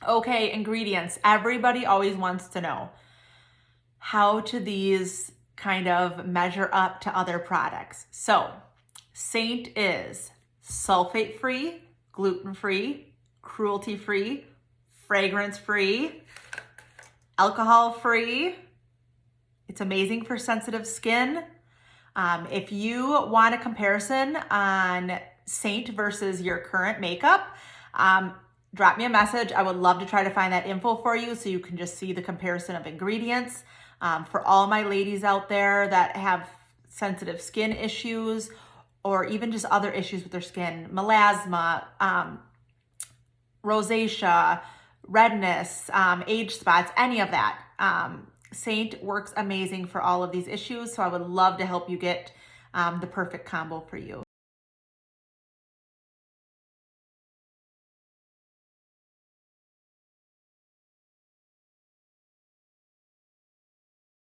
Okay, ingredients. Everybody always wants to know, how do these kind of measure up to other products? So, Seint is sulfate-free, gluten-free, cruelty-free, fragrance-free, alcohol-free. It's amazing for sensitive skin. If you want a comparison on Seint versus your current makeup, drop me a message. I would love to try to find that info for you so you can just see the comparison of ingredients. For all my ladies out there that have sensitive skin issues or even just other issues with their skin, melasma, rosacea, redness, age spots, any of that. Seint works amazing for all of these issues, so I would love to help you get the perfect combo for you.